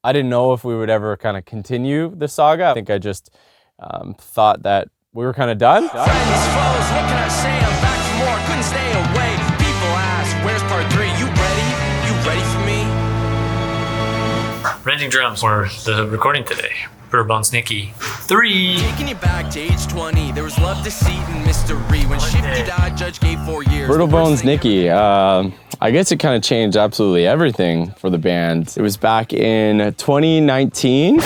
I didn't know if we would ever kind of continue the saga. I think I just thought that we were kind of done. Friends, foes, what can I say? I'm back for more, couldn't stay away. People ask, where's part 3? You ready? You ready for me? Renting drums for the recording today. Brittle Nicky 3. Taking you back to age 20, there was love, deceit, and mystery. When Shifty died, Judge gave 4 years. Brittle Nicky, I guess it kind of changed absolutely everything for the band. It was back in 2019.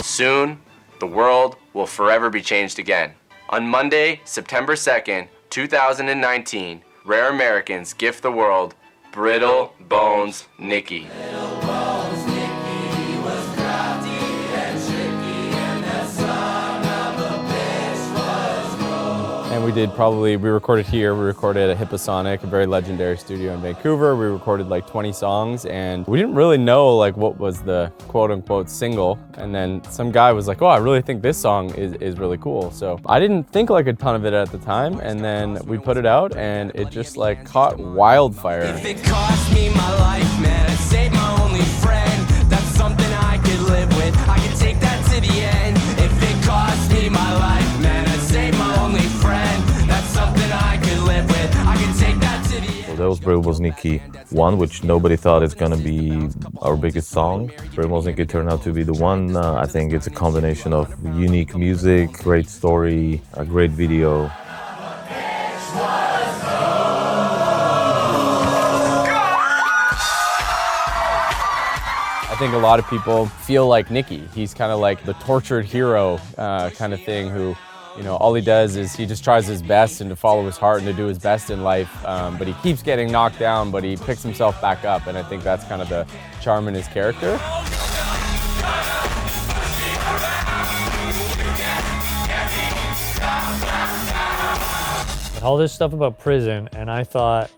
Soon, the world will forever be changed again. On Monday, September 2nd, 2019, Rare Americans gift the world Brittle Bones Nicky. And we recorded here, we recorded at Hipposonic, a very legendary studio in Vancouver. We recorded like 20 songs, and we didn't really know like what was the quote unquote single. And then some guy was like, oh, I really think this song is really cool. So I didn't think like a ton of it at the time, and then we put it out and it just like caught wildfire. If it cost me my life, man, I'd save my only friend. That's something I could live with. I could take that to the end. If it cost me my life, man, I'd save my only friend. That's something I could live with. I could take that to the end. So that was Brittle Nicky 1, which nobody thought it's gonna be our biggest song. Brittle Nicky turned out to be the one. I think it's a combination of unique music, great story, a great video. I think a lot of people feel like Nicky. He's kind of like the tortured hero kind of thing who, you know, all he does is he just tries his best and to follow his heart and to do his best in life, but he keeps getting knocked down, but he picks himself back up, and I think that's kind of the charm in his character. All this stuff about prison, and I thought,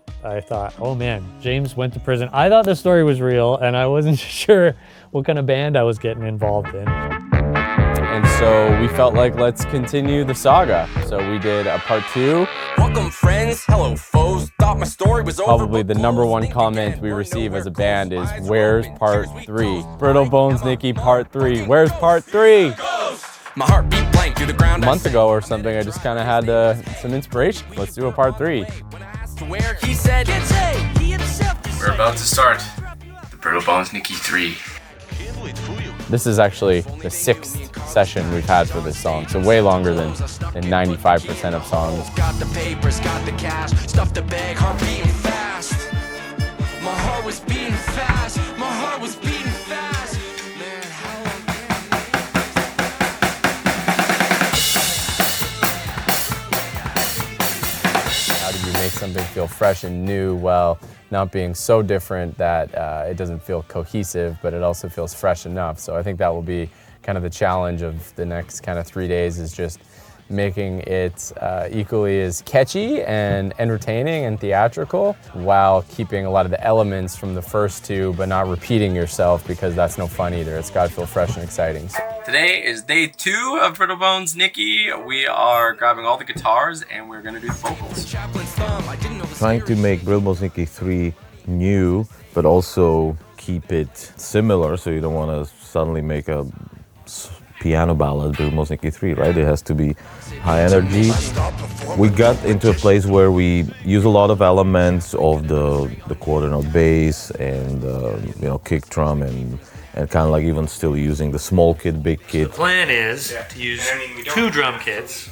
oh man, James went to prison. I thought the story was real, and I wasn't sure what kind of band I was getting involved in. And so we felt like, let's continue the saga. So we did a part 2. Welcome friends, hello foes. Thought my story was over. Probably the #1 comment we receive as a band is, where's part 3? Brittle Nicky part 3. Where's part 3? My heart beat blank through the ground. A month ago or something, I just kind of had some inspiration. Let's do a part 3. To where he said, We're about to start the Brittle Nicky 3. This is actually the 6th session we've had for this song, so way longer than 95% of songs. Got the papers, got the cash, stuffed the bag, heart beating fast. My heart was beating fast, my heart was beating fast. Man, How do you make something feel fresh and new while not being so different that it doesn't feel cohesive, but it also feels fresh enough? So I think that will be kind of the challenge of the next kind of 3 days, is just making it equally as catchy and entertaining and theatrical while keeping a lot of the elements from the first 2, but not repeating yourself, because that's no fun either. It's got to feel fresh and exciting. Today is day 2 of Brittle Nicky. We are grabbing all the guitars and we're gonna do the vocals. Trying to make Brittle Nicky 3 new, but also keep it similar, so you don't want to suddenly make a piano ballad, Brittle Nicky 3, right? It has to be high energy. We got into a place where we use a lot of elements of the quarter note bass and you know, kick drum and kind of like even still using the small kit, big kit. The plan is to use 2 drum kits,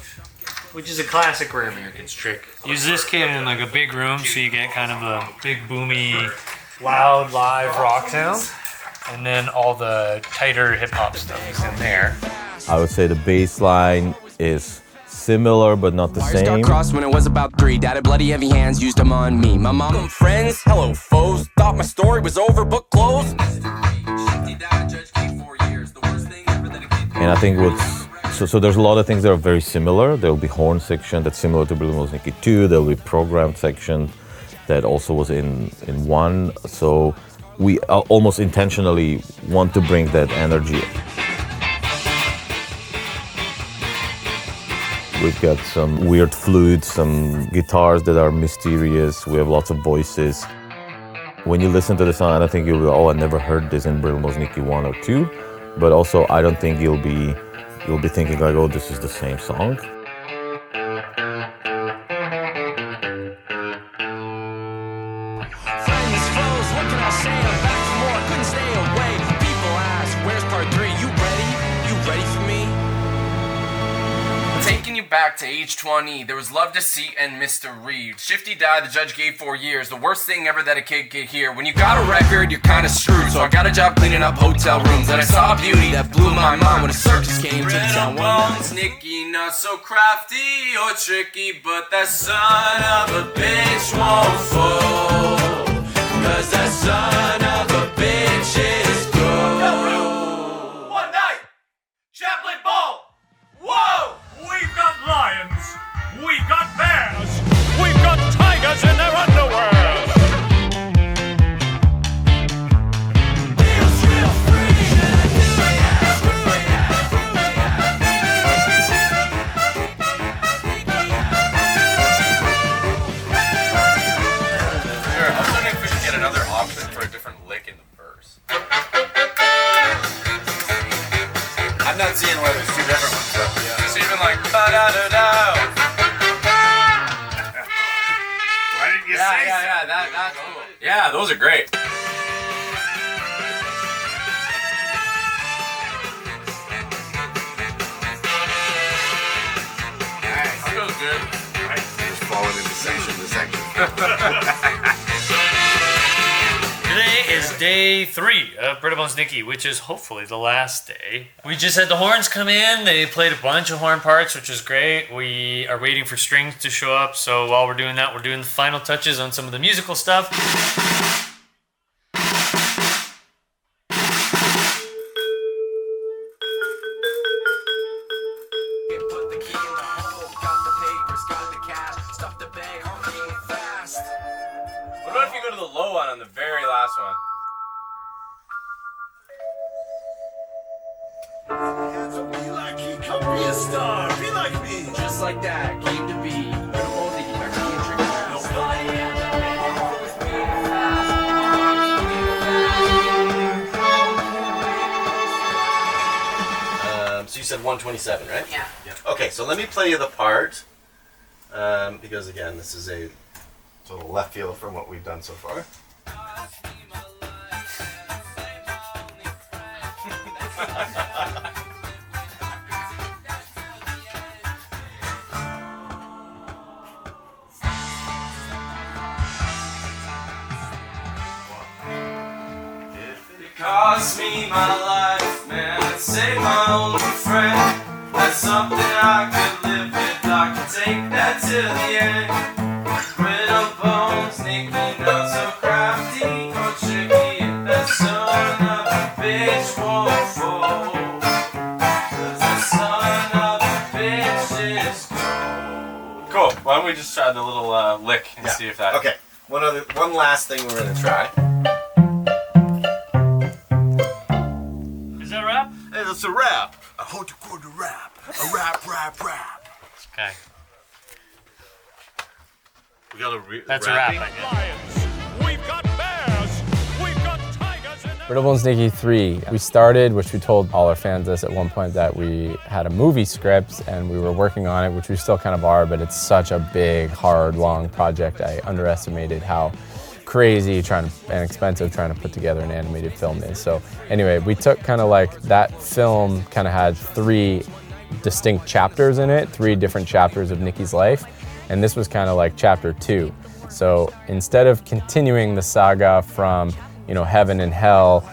which is a classic Rare Americans trick. Use this kit in like a big room so you get kind of a big boomy, loud live rock sound, and then all the tighter hip hop stuff is in there. I would say the bass line is similar but not the same. Got crossed when it was about 3. Dad had bloody heavy hands, used them on me. My mom and friends, hello foes. Thought my story was over, book closed. And I think so there's a lot of things that are very similar. There'll be horn section that's similar to Brittle Nicky 2. There'll be programmed section that also was in 1. So we almost intentionally want to bring that energy. We've got some weird flutes, some guitars that are mysterious. We have lots of voices. When you listen to the song, I don't think you'll be, oh, I never heard this in Brittle Nicky 1 or 2. But also, I don't think you'll be thinking like, oh, this is the same song. Friends, foes, what can I say? I'm back for more, couldn't stay away. People ask, where's part 3? You ready? You ready for me? Taking you back to age 20, there was love, deceit, and mystery. Shifty died, the judge gave 4 years. The worst thing ever that a kid could hear. When you got a record, you're kinda screwed. So I got a job cleaning up hotel rooms. And I saw a beauty that blew my mind when a circus came to town one night. Nicky, not so crafty or tricky, but that son of a bitch won't fold. Cause that son of a bitch is good. One night, Chaplain Ball. Whoa! We've got lions, we've got bears, we've got tigers in their underwear. Feels real free. I was wondering if we could get another option for a different lick in the verse. I'm not seeing why there's 2 different ones, but yeah. Just even like ba-da-da-da. Why didn't you say so? That's cool. Yeah, those are great. Nice. That feels good. Just falling into section to section. Today is day 3 of Brittle Nicky, which is hopefully the last day. We just had the horns come in. They played a bunch of horn parts, which was great. We are waiting for strings to show up. So while we're doing that, we're doing the final touches on some of the musical stuff. Put the key in the hole, got the papers, got the cash, stuff the bag, I'm being fast. What about if you go to the low one on the very last one? So be like he, come be a star, be like me. Just like that, came to be. So you said 127, right? Yeah. Okay, so let me play you the part, because again, this is a sort of left field from what we've done so far. It cost me my life, man. It saved my only friend. That's something I could live with. I could take that to the end. Brittle bones, Nicky, not so crafty or tricky. If that son of a bitch won't fold. Cause that son of a bitch is cold. Cool. Why don't we just try the little lick and see if that... Okay, one last thing we're gonna try. Is that a rap? Hey, that's a rap. A haute quarter rap, a rap. Okay. We got a That's a rap, I guess. Lions, we've got bears, we've got tigers in their Brittle Nicky 3. We started, which we told all our fans this at one point, that we had a movie script and we were working on it, which we still kind of are, but it's such a big, hard, long project. I underestimated how crazy and expensive trying to put together an animated film is. So anyway, we took kind of like that film kind of had 3 distinct chapters in it, 3 different chapters of Nicky's life. And this was kind of like chapter 2. So instead of continuing the saga from, heaven and hell,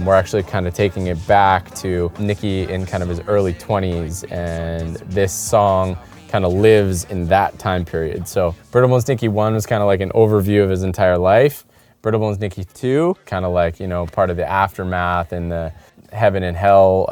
we're actually kind of taking it back to Nicky in kind of his early 20s, and this song kind of lives in that time period. So Brittle Nicky 1 was kind of like an overview of his entire life. Brittle Nicky 2, kind of like, part of the aftermath and the heaven and hell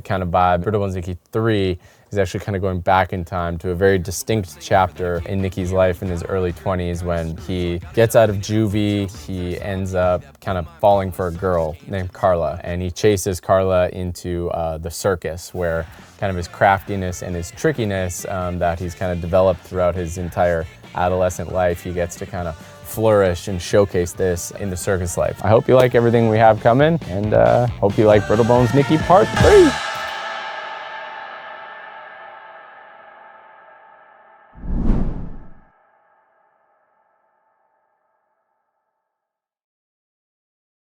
kind of vibe. Brittle Nicky 3 is actually kind of going back in time to a very distinct chapter in Nicky's life in his early 20s when he gets out of juvie. He ends up kind of falling for a girl named Carla, and he chases Carla into the circus, where kind of his craftiness and his trickiness that he's kind of developed throughout his entire adolescent life, he gets to kind of flourish and showcase this in the circus life. I hope you like everything we have coming, and hope you like Brittle Bones Nicky Part 3.